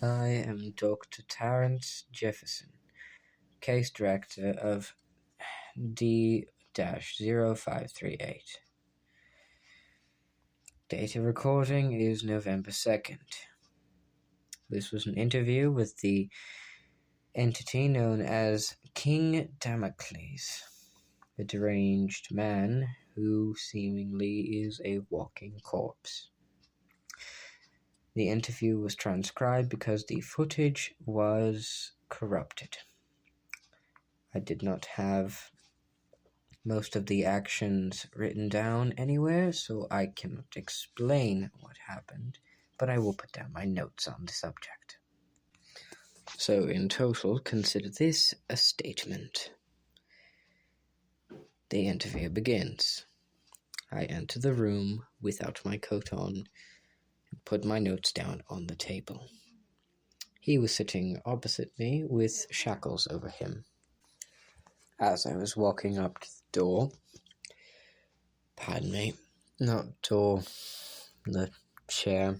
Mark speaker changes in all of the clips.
Speaker 1: I am Dr. Terrance Jefferson, Case Director of D.A.R.C. Date of recording is November 2nd. This was an interview with the entity known as King Damocles, the deranged man who seemingly is a walking corpse. The interview was transcribed because the footage was corrupted. I did not have most of the actions written down anywhere, so I cannot explain what happened, but I will put down my notes on the subject. So in total, consider this a statement. The interview begins. I enter the room without my coat on and put my notes down on the table. He was sitting opposite me with shackles over him. As I was walking up to the door, the chair.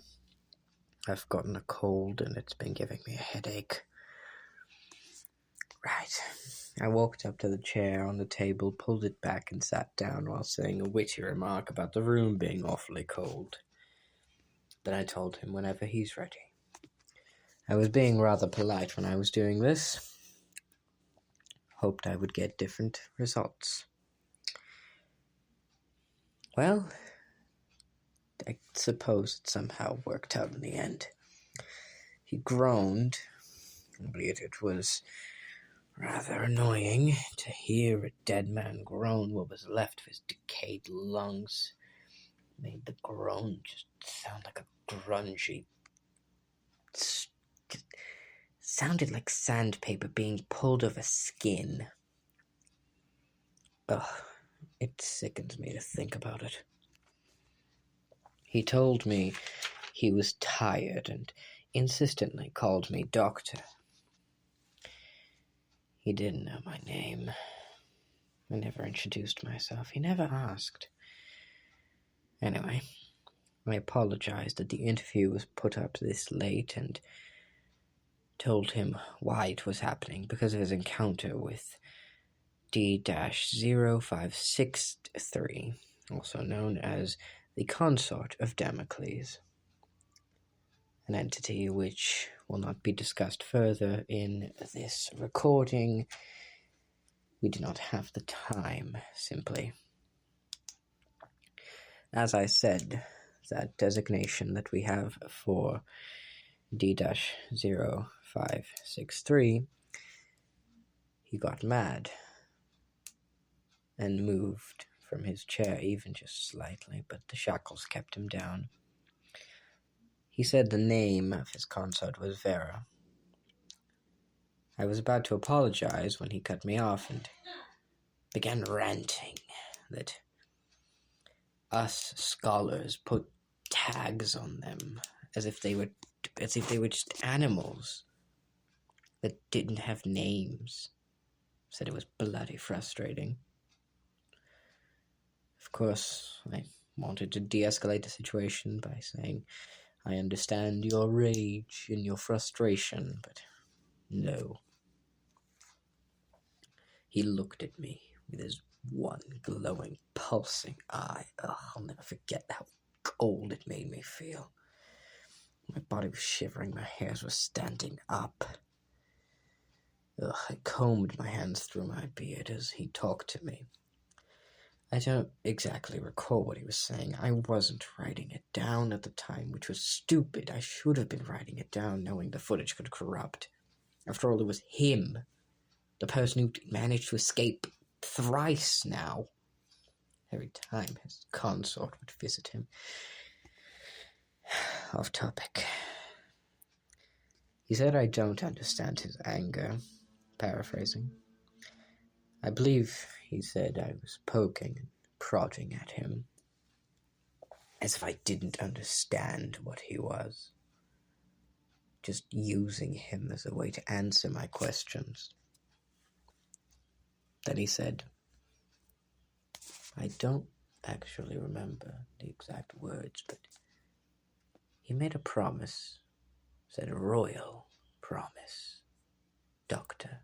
Speaker 1: I've gotten a cold and it's been giving me a headache. Right. I walked up to the chair on the table, pulled it back and sat down while saying a witty remark about the room being awfully cold. Then I told him whenever he's ready. I was being rather polite when I was doing this. Hoped I would get different results. Well, I suppose it somehow worked out in the end. He groaned, albeit it was rather annoying to hear a dead man groan what was left of his decayed lungs. Made the groan just sound like a grungy... sounded like sandpaper being pulled over skin. Ugh, it sickens me to think about it. He told me he was tired and insistently called me doctor. He didn't know my name. I never introduced myself. He never asked. Anyway, I apologized that the interview was put up this late and told him why it was happening because of his encounter with D-0563, also known as the Consort of Damocles, an entity which will not be discussed further in this recording. We do not have the time, simply. As I said, that designation that we have for D-0563, he got mad and moved from his chair even just slightly, but the shackles kept him down. He said the name of his consort was Vera. I was about to apologize when he cut me off and began ranting that us scholars put tags on them as if they were just animals that didn't have names. Said it was bloody frustrating. Of course, I wanted to de-escalate the situation by saying, I understand your rage and your frustration, but no. He looked at me with his one glowing, pulsing eye. I'll never forget how cold it made me feel. My body was shivering, my hairs were standing up. I combed my hands through my beard as he talked to me. I don't exactly recall what he was saying. I wasn't writing it down at the time, which was stupid. I should have been writing it down, knowing the footage could corrupt. After all, it was him, the person who managed to escape thrice now. Every time his consort would visit him. Off topic. He said I don't understand his anger. Paraphrasing. I believe he said I was poking and prodding at him, as if I didn't understand what he was. Just using him as a way to answer my questions. Then he said, I don't actually remember the exact words, but he made a promise said a royal promise, Doctor.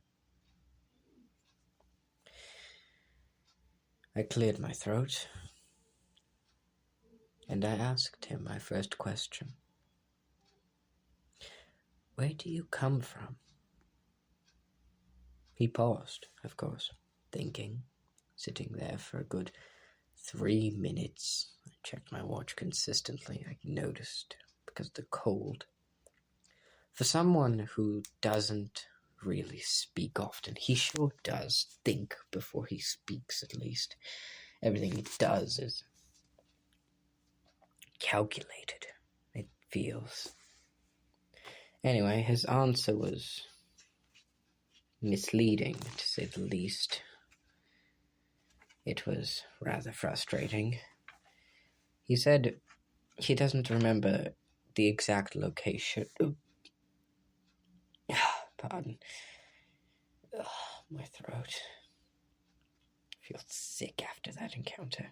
Speaker 1: I cleared my throat, and I asked him my first question. Where do you come from? He paused, of course, thinking, sitting there for a good 3 minutes. I checked my watch consistently, I noticed, because of the cold. For someone who doesn't really speak often, he sure does think before he speaks, at least. Everything he does is calculated, it feels. Anyway, his answer was misleading, to say the least. It was rather frustrating. He said he doesn't remember the exact location. Pardon. My throat. I feel sick after that encounter.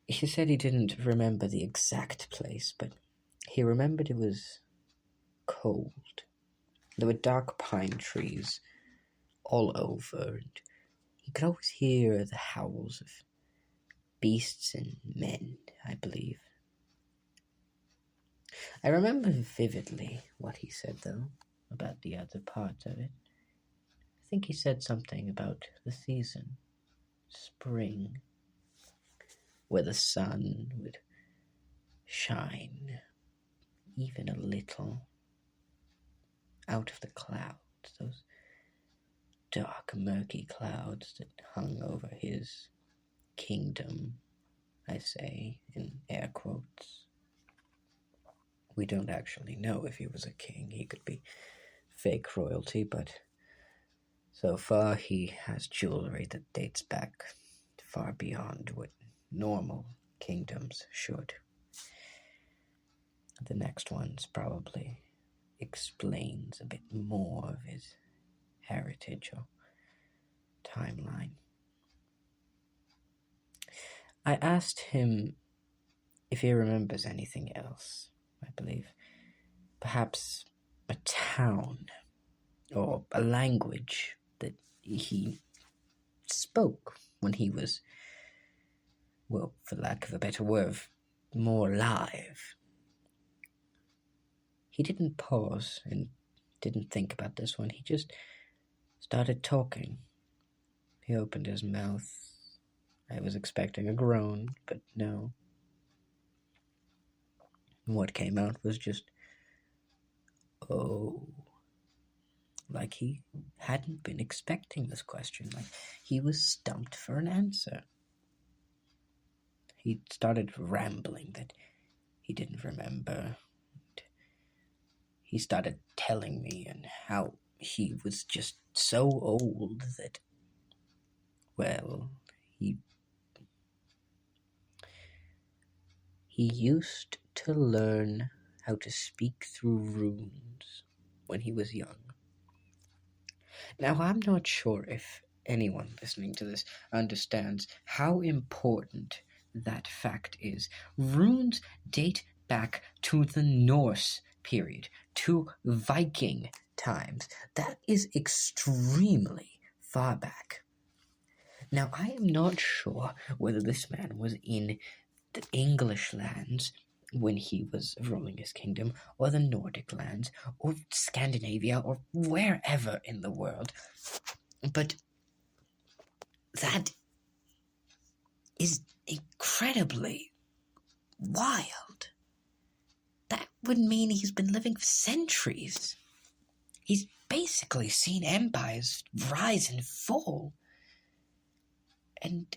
Speaker 1: He said he didn't remember the exact place, but he remembered it was cold. There were dark pine trees all over, and he could always hear the howls of beasts and men, I believe. I remember vividly what he said, though, about the other parts of it. I think he said something about the season, spring, where the sun would shine, even a little, out of the clouds, those dark, murky clouds that hung over his kingdom, I say, in air quotes. We don't actually know if he was a king. He could be fake royalty, but so far he has jewelry that dates back far beyond what normal kingdoms should. The next one's probably explains a bit more of his heritage or timeline. I asked him if he remembers anything else, I believe. Perhaps a town or a language that he spoke when he was, well, for lack of a better word, more alive. He didn't pause and didn't think about this one. He just started talking. He opened his mouth. I was expecting a groan, but no. What came out was just, oh. Like he hadn't been expecting this question. Like he was stumped for an answer. He started rambling that he didn't remember. He started telling me and how he was just so old that, well, he used to learn how to speak through runes when he was young. Now, I'm not sure if anyone listening to this understands how important that fact is. Runes date back to the Norse period, to Viking times. That is extremely far back. Now, I am not sure whether this man was in the English lands when he was ruling his kingdom, or the Nordic lands, or Scandinavia, or wherever in the world. But that is incredibly wild. That would mean he's been living for centuries. He's basically seen empires rise and fall, and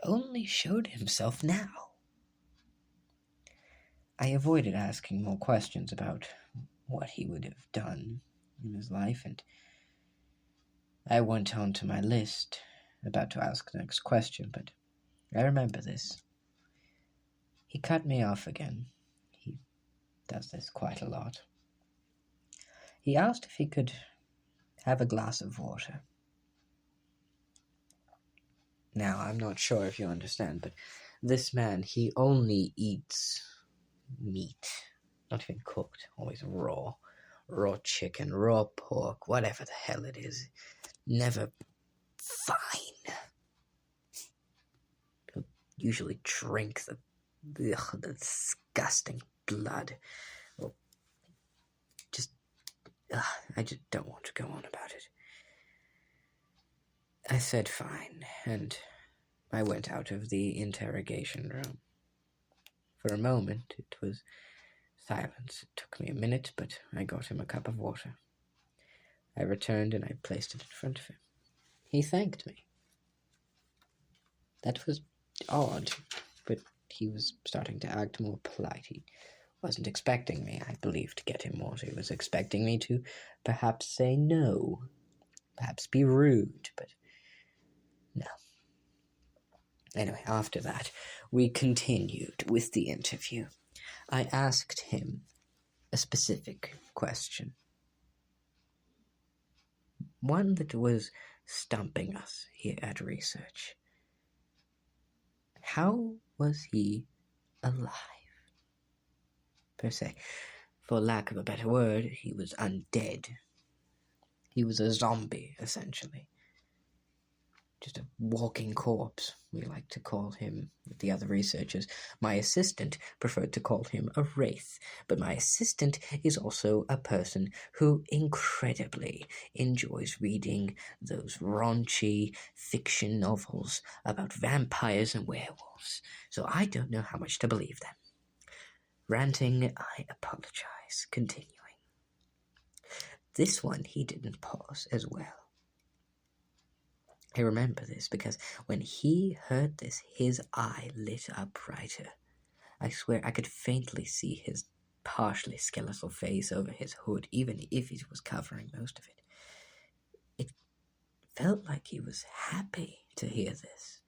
Speaker 1: only showed himself now. I avoided asking more questions about what he would have done in his life, and I went on to my list, about to ask the next question, but I remember this. He cut me off again. He does this quite a lot. He asked if he could have a glass of water. Now, I'm not sure if you understand, but this man, he only eats meat. Not even cooked, always raw. Raw chicken, raw pork, whatever the hell it is. Never fine. He'll usually drink the disgusting blood. Or just, I just don't want to go on about it. I said fine, and I went out of the interrogation room. For a moment, it was silence. It took me a minute, but I got him a cup of water. I returned and I placed it in front of him. He thanked me. That was odd, but he was starting to act more polite. He wasn't expecting me, I believe, to get him water. He was expecting me to perhaps say no, perhaps be rude, but no. Anyway, after that, we continued with the interview. I asked him a specific question. One that was stumping us here at research. How was he alive? Per se. For lack of a better word, he was undead. He was a zombie, essentially. Just a walking corpse, we like to call him, with the other researchers. My assistant preferred to call him a wraith, but my assistant is also a person who incredibly enjoys reading those raunchy fiction novels about vampires and werewolves, so I don't know how much to believe them. Ranting, I apologize. Continuing. This one he didn't pause as well. I remember this because when he heard this, his eye lit up brighter. I swear I could faintly see his partially skeletal face over his hood, even if it was covering most of it. It felt like he was happy to hear this,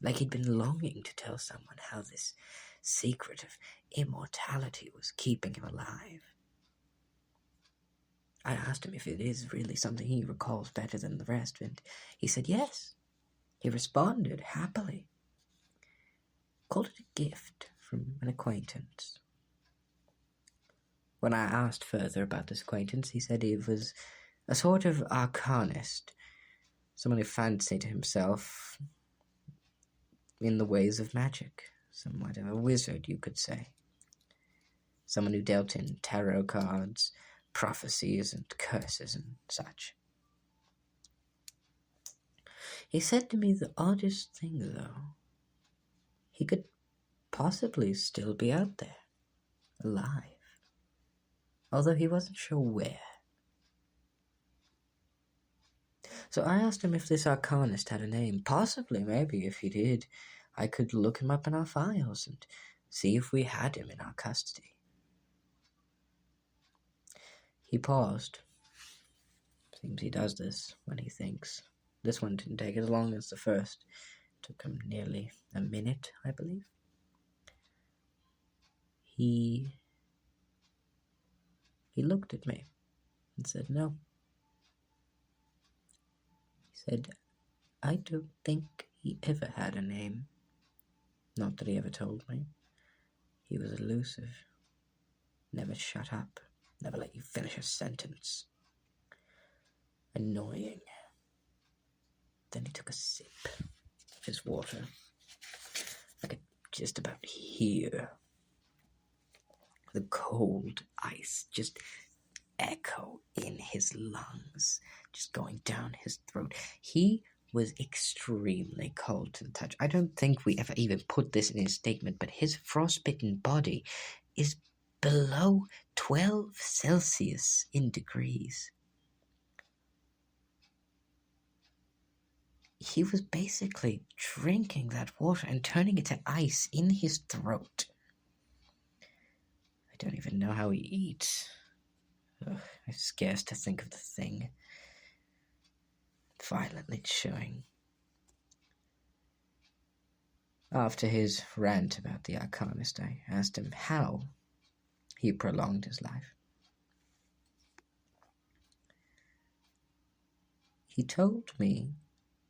Speaker 1: like he'd been longing to tell someone how this secret of immortality was keeping him alive. I asked him if it is really something he recalls better than the rest, and he said yes. He responded happily. Called it a gift from an acquaintance. When I asked further about this acquaintance, he said he was a sort of arcanist, someone who fancied himself in the ways of magic, somewhat of a wizard, you could say. Someone who dealt in tarot cards, prophecies and curses and such. He said to me the oddest thing, though. He could possibly still be out there, alive, although he wasn't sure where. So I asked him if this arcanist had a name. Possibly, maybe, if he did, I could look him up in our files and see if we had him in our custody. He paused. Seems he does this when he thinks. This one didn't take as long as the first. It took him nearly a minute, I believe. He looked at me and said no. He said, I don't think he ever had a name. Not that he ever told me. He was elusive. Never shut up. Never let you finish a sentence. Annoying. Then he took a sip of his water. I could just about hear the cold ice just echo in his lungs, just going down his throat. He was extremely cold to the touch. I don't think we ever even put this in his statement, but his frostbitten body is below 12 Celsius in degrees. He was basically drinking that water and turning it to ice in his throat. I don't even know how he eats. Ugh, I'm scarce to think of the thing. Violently chewing. After his rant about the arcanist, I asked him how he prolonged his life. He told me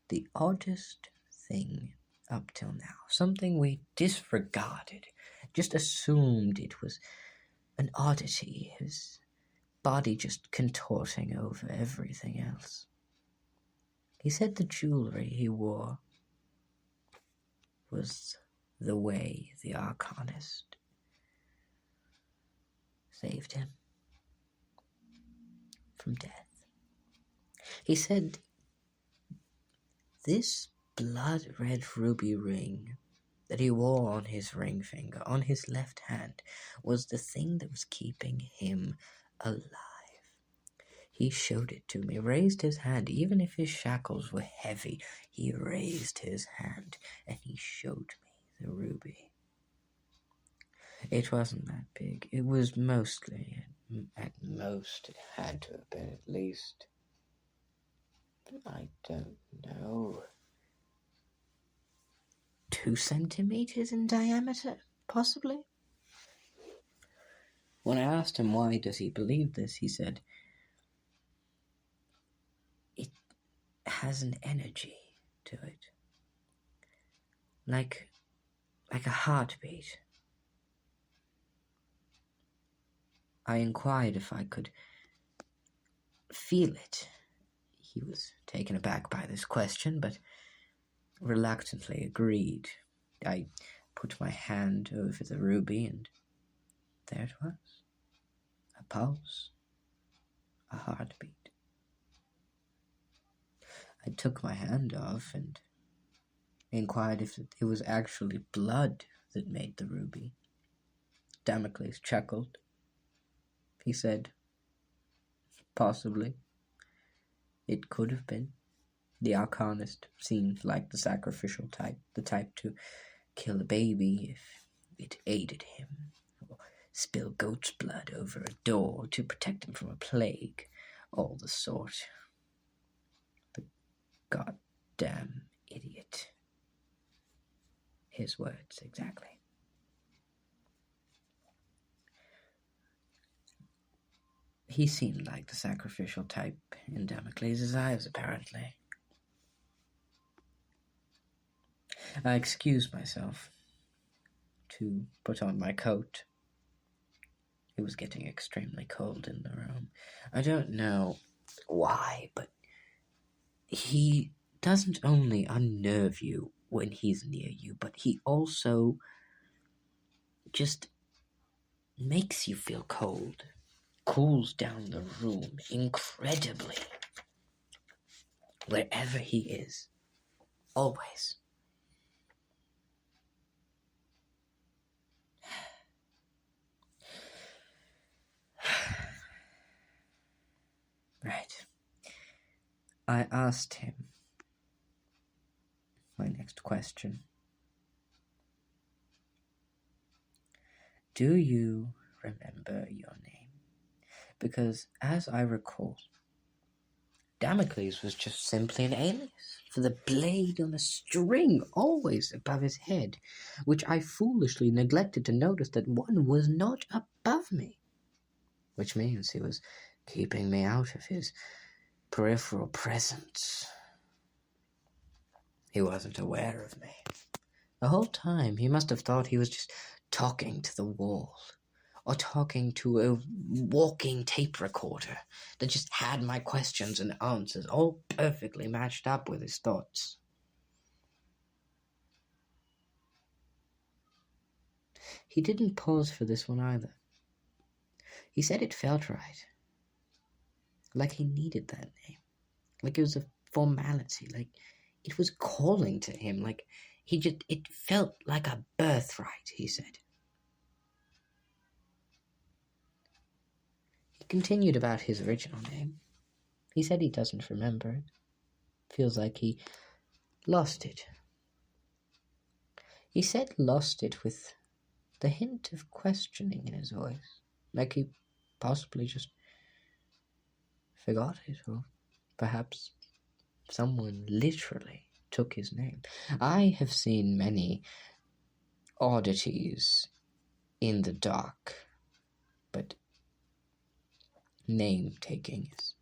Speaker 1: the oddest thing up till now, something we disregarded just assumed it was an oddity, his body just contorting over everything else. He said the jewelry he wore was the way the Arcanist saved him from death. He said this blood-red ruby ring that he wore on his ring finger, on his left hand, was the thing that was keeping him alive. He showed it to me, raised his hand, even if his shackles were heavy, he raised his hand, and he showed me the ruby. It wasn't that big. It was mostly, at most, it had to have been at least, I don't know, 2 centimeters in diameter, possibly. When I asked him why does he believe this, he said, it has an energy to it. Like a heartbeat. I inquired if I could feel it. He was taken aback by this question, but reluctantly agreed. I put my hand over the ruby, and there it was. A pulse. A heartbeat. I took my hand off and inquired if it was actually blood that made the ruby. Damocles chuckled. He said, possibly. It could have been. The Arcanist seemed like the sacrificial type, the type to kill a baby if it aided him, or spill goat's blood over a door to protect him from a plague, all the sort. The goddamn idiot. His words, exactly. He seemed like the sacrificial type in Damocles' eyes, apparently. I excused myself to put on my coat. It was getting extremely cold in the room. I don't know why, but he doesn't only unnerve you when he's near you, but he also just makes you feel cold. Cools down the room incredibly. Wherever he is. Always. Right. I asked him my next question. Do you remember your name? Because, as I recall, Damocles was just simply an alias for the blade on a string always above his head, which I foolishly neglected to notice that one was not above me, which means he was keeping me out of his peripheral presence. He wasn't aware of me. The whole time he must have thought he was just talking to the wall, or talking to a walking tape recorder that just had my questions and answers all perfectly matched up with his thoughts. He didn't pause for this one either. He said it felt right. Like he needed that name. Like it was a formality. Like it was calling to him. Like it felt like a birthright, he said. He continued about his original name. He said he doesn't remember it. Feels like he lost it. He said lost it with the hint of questioning in his voice. Like he possibly just forgot it, or perhaps someone literally took his name. I have seen many oddities in the dark, but name-taking is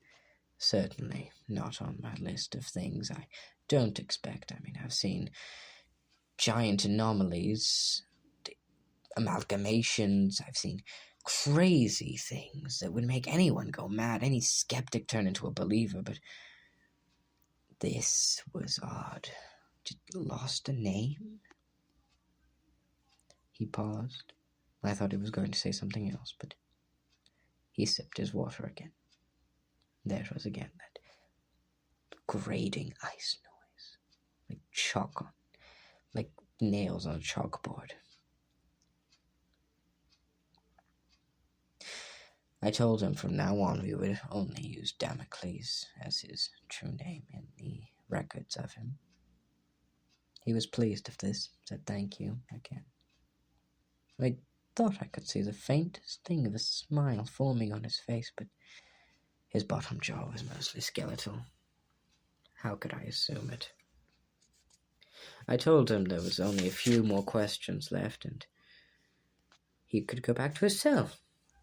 Speaker 1: certainly not on my list of things I don't expect. I mean, I've seen giant anomalies, amalgamations. I've seen crazy things that would make anyone go mad, any skeptic turn into a believer, but this was odd. Just lost a name? He paused. I thought he was going to say something else, but he sipped his water again. There it was again, that grating ice noise, like like nails on a chalkboard. I told him from now on we would only use Damocles as his true name in the records of him. He was pleased of this, said thank you again. I thought I could see the faintest thing of a smile forming on his face, but his bottom jaw was mostly skeletal. How could I assume it? I told him there was only a few more questions left, and he could go back to his cell.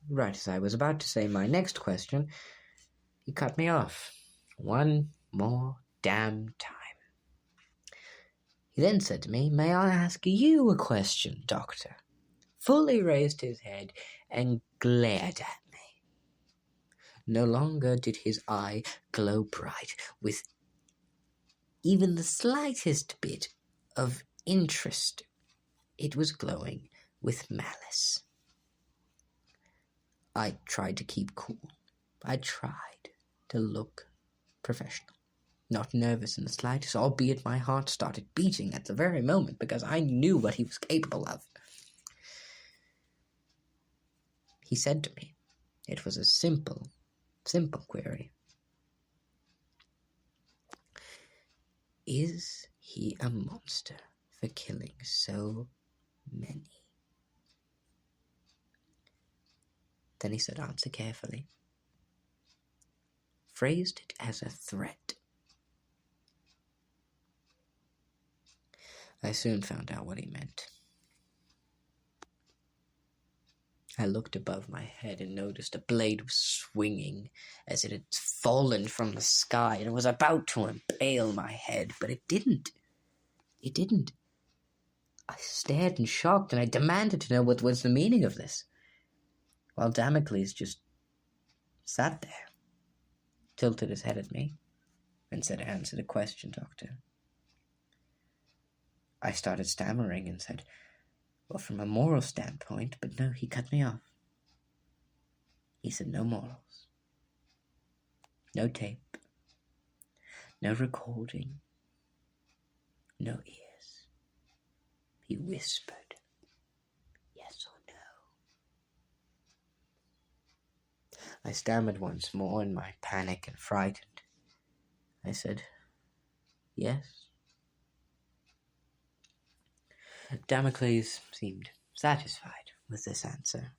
Speaker 1: Right as I was about to say my next question, he cut me off. One more damn time. He then said to me, "May I ask you a question, Doctor?" Fully raised his head and glared at me. No longer did his eye glow bright with even the slightest bit of interest. It was glowing with malice. I tried to keep cool. I tried to look professional. Not nervous in the slightest, albeit my heart started beating at the very moment because I knew what he was capable of. He said to me, it was a simple query. Is he a monster for killing so many? Then he said, answer carefully. Phrased it as a threat. I soon found out what he meant. I looked above my head and noticed a blade was swinging as it had fallen from the sky and was about to impale my head, but it didn't. It didn't. I stared in shock and I demanded to know what was the meaning of this, while Damocles just sat there, tilted his head at me, and said, "Answer the question, Doctor." I started stammering and said, "Well, from a moral standpoint," but no, he cut me off. He said, "No morals, no tape, no recording, no ears." He whispered, "Yes or no?" I stammered once more in my panic and frightened. I said, "Yes." Damocles seemed satisfied with this answer.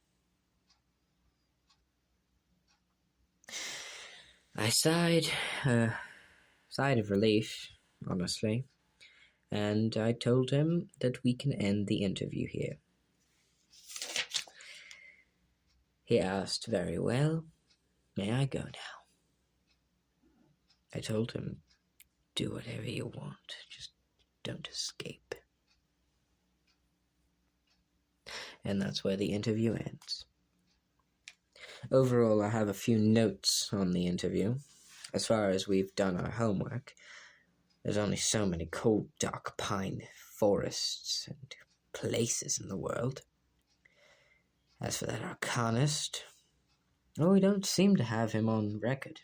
Speaker 1: I sighed, a sigh of relief, honestly, and I told him that we can end the interview here. He asked, "Very well, may I go now?" I told him, "Do whatever you want, just don't escape." And that's where the interview ends. Overall, I have a few notes on the interview. As far as we've done our homework, there's only so many cold, dark pine forests and places in the world. As for that arcanist, well, we don't seem to have him on record.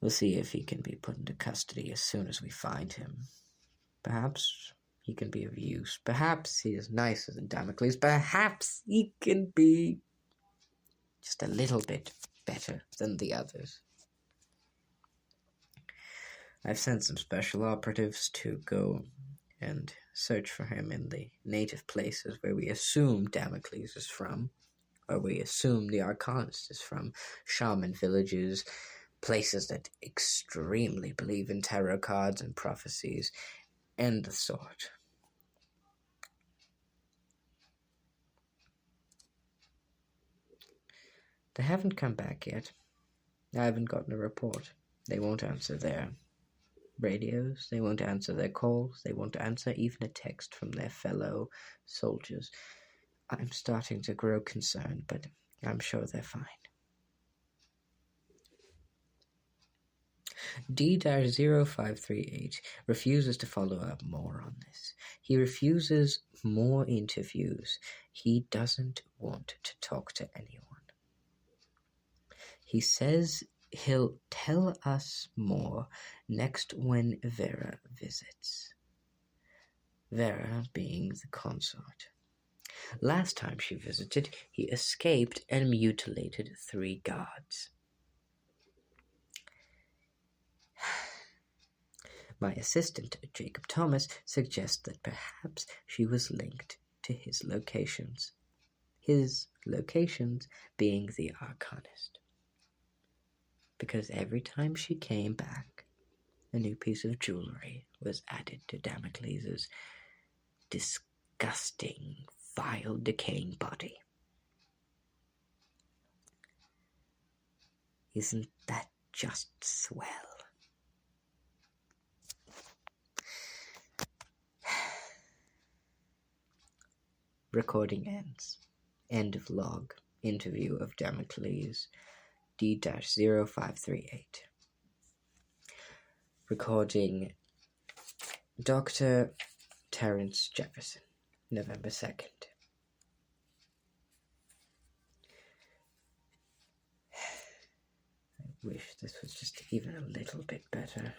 Speaker 1: We'll see if he can be put into custody as soon as we find him. Perhaps he can be of use. Perhaps he is nicer than Damocles. Perhaps he can be just a little bit better than the others. I've sent some special operatives to go and search for him in the native places where we assume Damocles is from, or we assume the Arcanist is from, shaman villages, places that extremely believe in tarot cards and prophecies, and the sort. They haven't come back yet. I haven't gotten a report. They won't answer there. radios. They won't answer their calls. They won't answer even a text from their fellow soldiers. I'm starting to grow concerned, but I'm sure they're fine. D.A.R.C refuses to follow up more on this. He refuses more interviews. He doesn't want to talk to anyone. He says he'll tell us more next when Vera visits. Vera being the consort. Last time she visited, he escaped and mutilated 3 guards. My assistant, Jacob Thomas, suggests that perhaps she was linked to his locations. His locations being the Arcanist. Because every time she came back, a new piece of jewelry was added to Damocles' disgusting, vile, decaying body. Isn't that just swell? Recording ends. End of log. Interview of Damocles D-0538. Recording Dr. Terrance Jefferson, November 2nd. I wish this was just even a little bit better.